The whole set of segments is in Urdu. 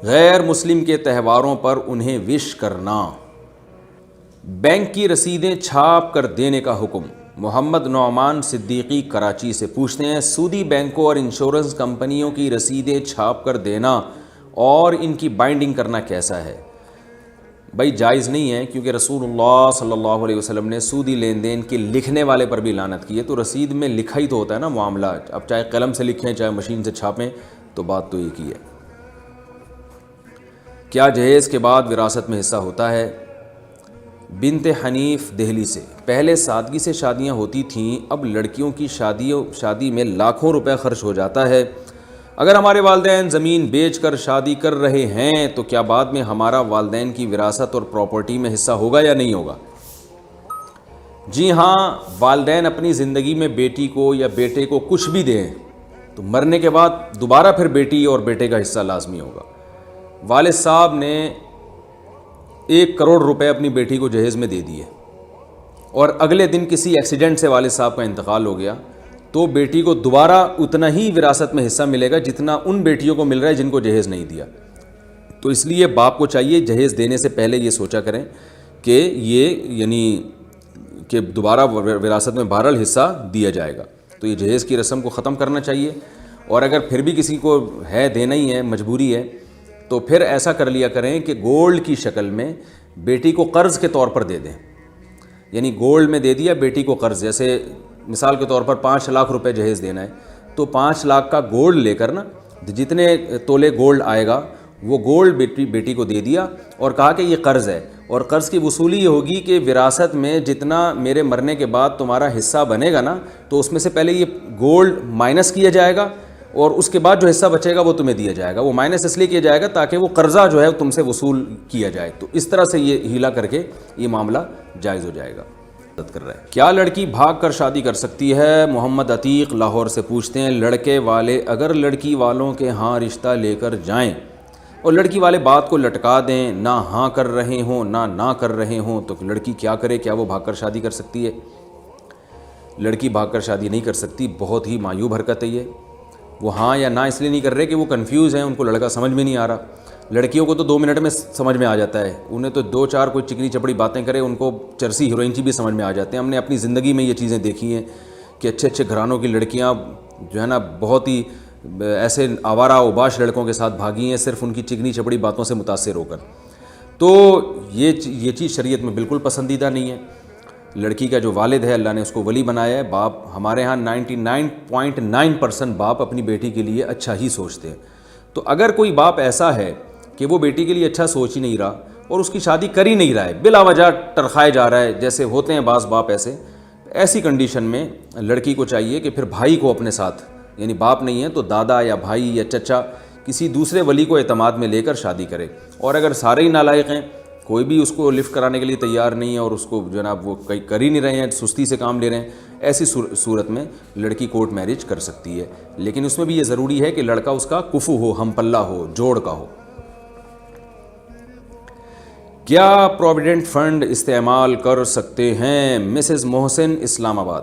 غیر مسلم کے تہواروں پر انہیں وش کرنا، بینک کی رسیدیں چھاپ کر دینے کا حکم۔ محمد نعمان صدیقی کراچی سے پوچھتے ہیں، سودی بینکوں اور انشورنس کمپنیوں کی رسیدیں چھاپ کر دینا اور ان کی بائنڈنگ کرنا کیسا ہے؟ بھائی جائز نہیں ہے، کیونکہ رسول اللہ صلی اللہ علیہ وسلم نے سودی لین دین کے لکھنے والے پر بھی لعنت کی ہے۔ تو رسید میں لکھا ہی تو ہوتا ہے نا معاملہ، اب چاہے قلم سے لکھیں چاہے مشین سے چھاپیں، تو بات تو ایک ہی ہے۔ کیا جہیز کے بعد وراثت میں حصہ ہوتا ہے؟ بنت حنیف دہلی سے، پہلے سادگی سے شادیاں ہوتی تھیں، اب لڑکیوں کی شادی میں لاکھوں روپے خرچ ہو جاتا ہے۔ اگر ہمارے والدین زمین بیچ کر شادی کر رہے ہیں تو کیا بعد میں ہمارا والدین کی وراثت اور پراپرٹی میں حصہ ہوگا یا نہیں ہوگا؟ جی ہاں، والدین اپنی زندگی میں بیٹی کو یا بیٹے کو کچھ بھی دیں تو مرنے کے بعد دوبارہ پھر بیٹی اور بیٹے کا حصہ لازمی ہوگا۔ والد صاحب نے 1 کروڑ روپے اپنی بیٹی کو جہیز میں دے دیے اور اگلے دن کسی ایکسیڈنٹ سے والد صاحب کا انتقال ہو گیا، تو بیٹی کو دوبارہ اتنا ہی وراثت میں حصہ ملے گا جتنا ان بیٹیوں کو مل رہا ہے جن کو جہیز نہیں دیا۔ تو اس لیے باپ کو چاہیے جہیز دینے سے پہلے یہ سوچا کریں کہ کہ دوبارہ وراثت میں بہرحال حصہ دیا جائے گا، تو یہ جہیز کی رسم کو ختم کرنا چاہیے۔ اور اگر پھر بھی کسی کو ہے دینا ہی ہے، مجبوری ہے، تو پھر ایسا کر لیا کریں کہ گولڈ کی شکل میں بیٹی کو قرض کے طور پر دے دیں، یعنی گولڈ میں دے دیا بیٹی کو قرض، جیسے مثال کے طور پر 5 لاکھ روپے جہیز دینا ہے تو 5 لاکھ کا گولڈ لے کر نا، جتنے تولے گولڈ آئے گا وہ گولڈ بیٹی کو دے دیا اور کہا کہ یہ قرض ہے، اور قرض کی وصولی یہ ہوگی کہ وراثت میں جتنا میرے مرنے کے بعد تمہارا حصہ بنے گا نا، تو اس میں سے پہلے یہ گولڈ مائنس کیا جائے گا اور اس کے بعد جو حصہ بچے گا وہ تمہیں دیا جائے گا۔ وہ مائنس اس لیے کیا جائے گا تاکہ وہ قرضہ جو ہے تم سے وصول کیا جائے، تو اس طرح سے یہ ہیلا کر کے یہ معاملہ جائز ہو جائے گا۔ کر رہا ہے، کیا لڑکی بھاگ کر شادی کر سکتی ہے؟ محمد عتیق لاہور سے پوچھتے ہیں، لڑکے والے اگر لڑکی والوں کے ہاں رشتہ لے کر جائیں اور لڑکی والے بات کو لٹکا دیں، نہ ہاں کر رہے ہوں نہ کر رہے ہوں، تو لڑکی کیا کرے؟ کیا وہ بھاگ کر شادی کر سکتی ہے؟ لڑکی بھاگ کر شادی نہیں کر سکتی، بہت ہی معیوب حرکت ہے یہ۔ وہ ہاں یا نہ اس لیے نہیں کر رہے کہ وہ کنفیوز ہیں، ان کو لڑکا سمجھ میں نہیں آ رہا۔ لڑکیوں کو تو 2 منٹ میں سمجھ میں آ جاتا ہے، انہیں تو 2-4 کوئی چکنی چپڑی باتیں کرے ان کو چرسی ہیروئنچی بھی سمجھ میں آ جاتے ہیں۔ ہم نے اپنی زندگی میں یہ چیزیں دیکھی ہیں کہ اچھے گھرانوں کی لڑکیاں جو ہے نا بہت ہی ایسے آوارہ اوباش لڑکوں کے ساتھ بھاگی ہیں، صرف ان کی چکنی چپڑی باتوں سے متاثر ہو کر۔ تو یہ چیز شریعت میں بالکل پسندیدہ نہیں ہے۔ لڑکی کا جو والد ہے اللہ نے اس کو ولی بنایا ہے، باپ ہمارے ہاں 99.9% باپ اپنی بیٹی کے لیے اچھا ہی سوچتے ہیں۔ تو اگر کوئی باپ ایسا ہے کہ وہ بیٹی کے لیے اچھا سوچ ہی نہیں رہا اور اس کی شادی کر ہی نہیں رہا ہے، بلا وجہ ٹرخائے جا رہا ہے، جیسے ہوتے ہیں بعض باپ ایسی کنڈیشن میں لڑکی کو چاہیے کہ پھر بھائی کو اپنے ساتھ، یعنی باپ نہیں ہے تو دادا یا بھائی یا چچا کسی دوسرے ولی کو اعتماد میں لے کر شادی کرے۔ اور اگر سارے ہی نالائق ہیں، کوئی بھی اس کو لفٹ کرانے کے لیے تیار نہیں ہے اور اس کو جناب وہ کر ہی نہیں رہے ہیں، سستی سے کام لے رہے ہیں، ایسی صورت میں لڑکی کورٹ میرج کر سکتی ہے، لیکن اس میں بھی یہ ضروری ہے کہ لڑکا اس کا کفو ہو، ہم پلہ ہو، جوڑ کا ہو۔ کیا پروویڈنٹ فنڈ استعمال کر سکتے ہیں؟ مسز محسن اسلام آباد،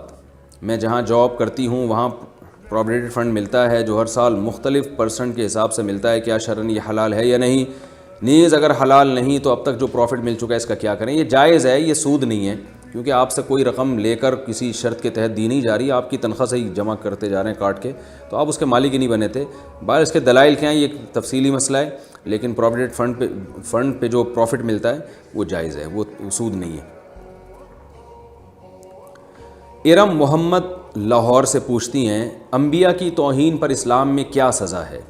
میں جہاں جاب کرتی ہوں وہاں پروویڈنٹ فنڈ ملتا ہے جو ہر سال مختلف پرسنٹ کے حساب سے ملتا ہے، کیا شرعاً یہ حلال ہے یا نہیں؟ نیز اگر حلال نہیں تو اب تک جو پروفٹ مل چکا ہے اس کا کیا کریں؟ یہ جائز ہے، یہ سود نہیں ہے، کیونکہ آپ سے کوئی رقم لے کر کسی شرط کے تحت دی نہیں جا رہی، آپ کی تنخواہ سے ہی جمع کرتے جا رہے ہیں کاٹ کے، تو آپ اس کے مالک ہی نہیں بنے تھے۔ باہر اس کے دلائل کیا ہیں یہ ایک تفصیلی مسئلہ ہے، لیکن پروویڈنٹ فنڈ پہ جو پروفٹ ملتا ہے وہ جائز ہے، وہ سود نہیں ہے۔ ارم محمد لاہور سے پوچھتی ہیں، انبیاء کی توہین پر اسلام میں کیا سزا ہے؟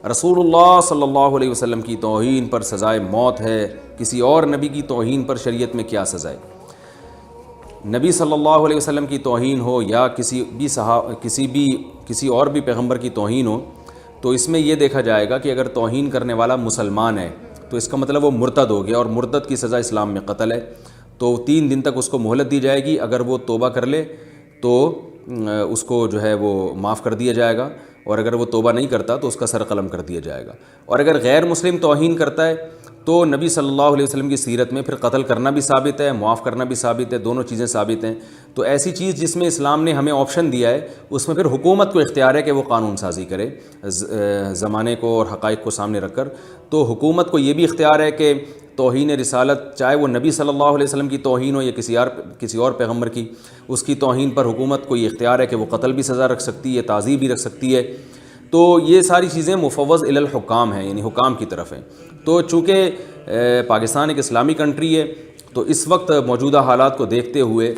رسول اللہ صلی اللہ علیہ وسلم کی توہین پر سزائے موت ہے، کسی اور نبی کی توہین پر شریعت میں کیا سزا ہے؟ نبی صلی اللہ علیہ وسلم کی توہین ہو یا کسی اور بھی پیغمبر کی توہین ہو، تو اس میں یہ دیکھا جائے گا کہ اگر توہین کرنے والا مسلمان ہے تو اس کا مطلب وہ مرتد ہو گیا، اور مرتد کی سزا اسلام میں قتل ہے، تو 3 دن تک اس کو مہلت دی جائے گی، اگر وہ توبہ کر لے تو اس کو جو ہے وہ معاف کر دیا جائے گا، اور اگر وہ توبہ نہیں کرتا تو اس کا سر قلم کر دیا جائے گا. اور اگر غیر مسلم توہین کرتا ہے تو نبی صلی اللہ علیہ وسلم کی سیرت میں پھر قتل کرنا بھی ثابت ہے, معاف کرنا بھی ثابت ہے, دونوں چیزیں ثابت ہیں. تو ایسی چیز جس میں اسلام نے ہمیں آپشن دیا ہے اس میں پھر حکومت کو اختیار ہے کہ وہ قانون سازی کرے زمانے کو اور حقائق کو سامنے رکھ کر. تو حکومت کو یہ بھی اختیار ہے کہ توہین رسالت, چاہے وہ نبی صلی اللہ علیہ وسلم کی توہین ہو یا کسی اور پیغمبر کی, اس کی توہین پر حکومت کو یہ اختیار ہے کہ وہ قتل بھی سزا رکھ سکتی ہے, تعزیر بھی رکھ سکتی ہے. تو یہ ساری چیزیں مفوض الی الحکام ہیں, یعنی حکام کی طرف ہیں. تو چونکہ پاکستان ایک اسلامی کنٹری ہے تو اس وقت موجودہ حالات کو دیکھتے ہوئے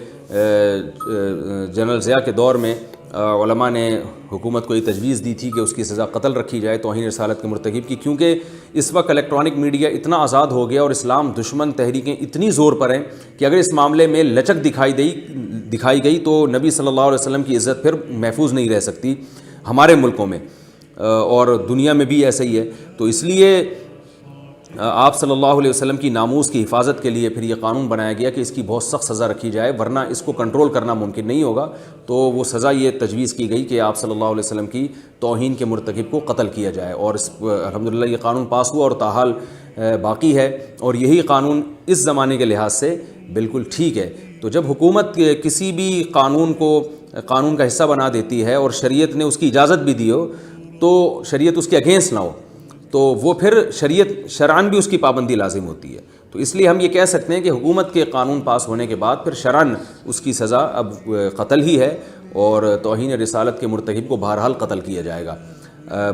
جنرل ضیاء کے دور میں علماء نے حکومت کو یہ تجویز دی تھی کہ اس کی سزا قتل رکھی جائے توہین رسالت کے مرتکب کی, کیونکہ اس وقت الیکٹرانک میڈیا اتنا آزاد ہو گیا اور اسلام دشمن تحریکیں اتنی زور پر ہیں کہ اگر اس معاملے میں لچک دکھائی گئی تو نبی صلی اللہ علیہ وسلم کی عزت پھر محفوظ نہیں رہ سکتی ہمارے ملکوں میں, اور دنیا میں بھی ایسا ہی ہے. تو اس لیے آپ صلی اللہ علیہ وسلم کی ناموس کی حفاظت کے لیے پھر یہ قانون بنایا گیا کہ اس کی بہت سخت سزا رکھی جائے, ورنہ اس کو کنٹرول کرنا ممکن نہیں ہوگا. تو وہ سزا یہ تجویز کی گئی کہ آپ صلی اللہ علیہ وسلم کی توہین کے مرتکب کو قتل کیا جائے, اور الحمدللہ یہ قانون پاس ہوا اور تاحال باقی ہے, اور یہی قانون اس زمانے کے لحاظ سے بالکل ٹھیک ہے. تو جب حکومت کسی بھی قانون کا حصہ بنا دیتی ہے اور شریعت نے اس کی اجازت بھی دی ہو تو شریعت اس کے اگینسٹ نہ ہو تو وہ پھر شرعاً بھی اس کی پابندی لازم ہوتی ہے. تو اس لیے ہم یہ کہہ سکتے ہیں کہ حکومت کے قانون پاس ہونے کے بعد پھر شرعاً اس کی سزا اب قتل ہی ہے, اور توہین رسالت کے مرتکب کو بہرحال قتل کیا جائے گا.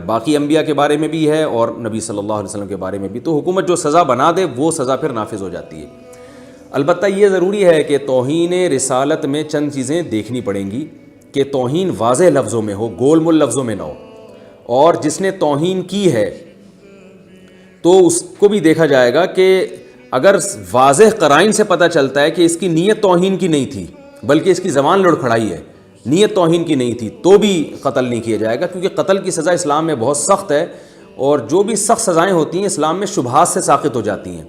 باقی انبیاء کے بارے میں بھی ہے اور نبی صلی اللہ علیہ وسلم کے بارے میں بھی. تو حکومت جو سزا بنا دے وہ سزا پھر نافذ ہو جاتی ہے. البتہ یہ ضروری ہے کہ توہین رسالت میں چند چیزیں دیکھنی پڑیں گی کہ توہین واضح لفظوں میں ہو, گول مول لفظوں میں نہ ہو, اور جس نے توہین کی ہے تو اس کو بھی دیکھا جائے گا کہ اگر واضح قرائن سے پتہ چلتا ہے کہ اس کی نیت توہین کی نہیں تھی بلکہ اس کی زبان لڑکھڑائی ہے, نیت توہین کی نہیں تھی, تو بھی قتل نہیں کیا جائے گا, کیونکہ قتل کی سزا اسلام میں بہت سخت ہے. اور جو بھی سخت سزائیں ہوتی ہیں اسلام میں شبہات سے ساقط ہو جاتی ہیں,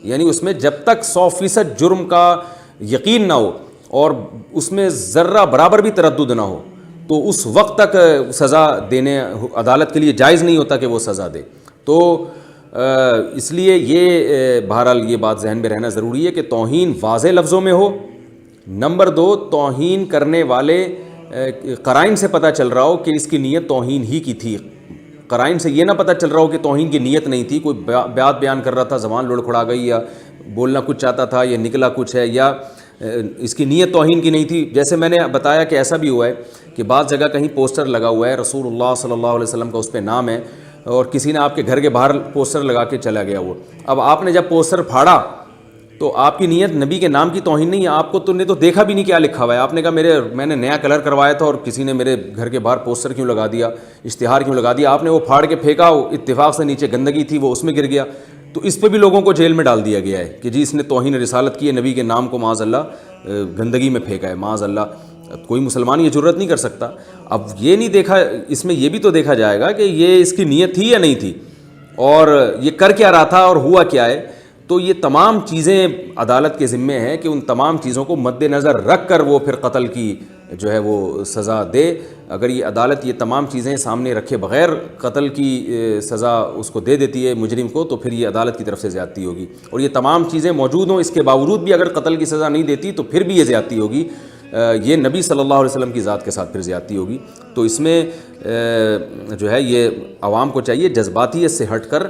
یعنی اس میں جب تک 100% جرم کا یقین نہ ہو اور اس میں ذرہ برابر بھی تردد نہ ہو تو اس وقت تک سزا دینے عدالت کے لیے جائز نہیں ہوتا کہ وہ سزا دے. تو اس لیے یہ بہرحال یہ بات ذہن میں رہنا ضروری ہے کہ توہین واضح لفظوں میں ہو. نمبر 2, توہین کرنے والے قرائن سے پتہ چل رہا ہو کہ اس کی نیت توہین ہی کی تھی. قرائن سے یہ نہ پتہ چل رہا ہو کہ توہین کی نیت نہیں تھی, کوئی بات بیان کر رہا تھا, زبان لڑکھڑا گئی, یا بولنا کچھ چاہتا تھا یا نکلا کچھ ہے, یا اس کی نیت توہین کی نہیں تھی. جیسے میں نے بتایا کہ ایسا بھی ہوا ہے کہ بعض جگہ کہیں پوسٹر لگا ہوا ہے, رسول اللہ صلی اللہ علیہ وسلم کا اس پہ نام ہے, اور کسی نے آپ کے گھر کے باہر پوسٹر لگا کے چلا گیا. وہ اب آپ نے جب پوسٹر پھاڑا تو آپ کی نیت نبی کے نام کی توہین نہیں ہے, آپ کو تو نے تو دیکھا بھی نہیں کیا لکھا ہوا ہے, آپ نے کہا میں نے نیا کلر کروایا تھا اور کسی نے میرے گھر کے باہر پوسٹر کیوں لگا دیا, اشتہار کیوں لگا دیا, آپ نے وہ پھاڑ کے پھینکا, اتفاق سے نیچے گندگی تھی وہ اس میں گر گیا. تو اس پہ بھی لوگوں کو جیل میں ڈال دیا گیا ہے کہ جی اس نے توہین رسالت کی ہے, نبی کے نام کو معاذ اللہ گندگی میں پھینکا ہے, معاذ اللہ. کوئی مسلمان یہ جرت نہیں کر سکتا. اب یہ نہیں دیکھا, اس میں یہ بھی تو دیکھا جائے گا کہ یہ اس کی نیت تھی یا نہیں تھی, اور یہ کر کیا رہا تھا اور ہوا کیا ہے. تو یہ تمام چیزیں عدالت کے ذمے ہیں کہ ان تمام چیزوں کو مد نظر رکھ کر وہ پھر قتل کی جو ہے وہ سزا دے. اگر یہ عدالت یہ تمام چیزیں سامنے رکھے بغیر قتل کی سزا اس کو دے دیتی ہے مجرم کو, تو پھر یہ عدالت کی طرف سے زیادتی ہوگی. اور یہ تمام چیزیں موجود ہوں اس کے باوجود بھی اگر قتل کی سزا نہیں دیتی تو پھر بھی یہ زیادتی ہوگی, یہ نبی صلی اللہ علیہ وسلم کی ذات کے ساتھ پھر زیادتی ہوگی. تو اس میں جو ہے یہ عوام کو چاہیے جذباتیت سے ہٹ کر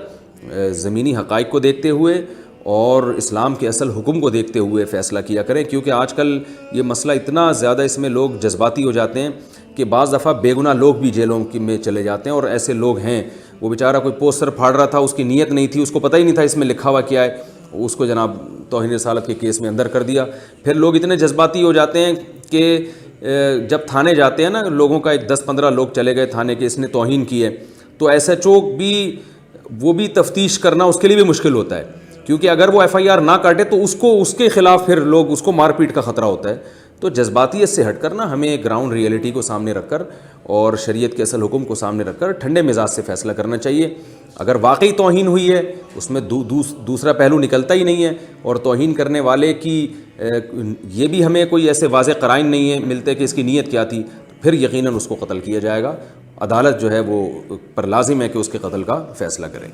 زمینی حقائق کو دیکھتے ہوئے اور اسلام کے اصل حکم کو دیکھتے ہوئے فیصلہ کیا کریں. کیونکہ آج کل یہ مسئلہ اتنا زیادہ اس میں لوگ جذباتی ہو جاتے ہیں کہ بعض دفعہ بے گناہ لوگ بھی جیلوں میں چلے جاتے ہیں. اور ایسے لوگ ہیں, وہ بیچارہ کوئی پوسٹر پھاڑ رہا تھا, اس کی نیت نہیں تھی, اس کو پتہ ہی نہیں تھا اس میں لکھا ہوا کیا ہے, اس کو جناب توہین رسالت کے کیس میں اندر کر دیا. پھر لوگ اتنے جذباتی ہو جاتے ہیں کہ جب تھانے جاتے ہیں نا, لوگوں کا ایک 10-15 لوگ چلے گئے تھانے کے, اس نے توہین کی ہے, تو ایس ایچ او بھی وہ بھی تفتیش کرنا اس کے لیے بھی مشکل ہوتا ہے. کیونکہ اگر وہ ایف آئی آر نہ کاٹے تو اس کے خلاف پھر لوگ اس کو مار پیٹ کا خطرہ ہوتا ہے. تو جذباتیت سے ہٹ کر نا ہمیں گراؤنڈ ریئلٹی کو سامنے رکھ کر اور شریعت کے اصل حکم کو سامنے رکھ کر ٹھنڈے مزاج سے فیصلہ کرنا چاہیے. اگر واقعی توہین ہوئی ہے اس میں دوسرا پہلو نکلتا ہی نہیں ہے, اور توہین کرنے والے کی یہ بھی ہمیں کوئی ایسے واضح قرائن نہیں ہے ملتے کہ اس کی نیت کیا تھی, پھر یقیناً اس کو قتل کیا جائے گا. عدالت جو ہے وہ پر لازم ہے کہ اس کے قتل کا فیصلہ کرے۔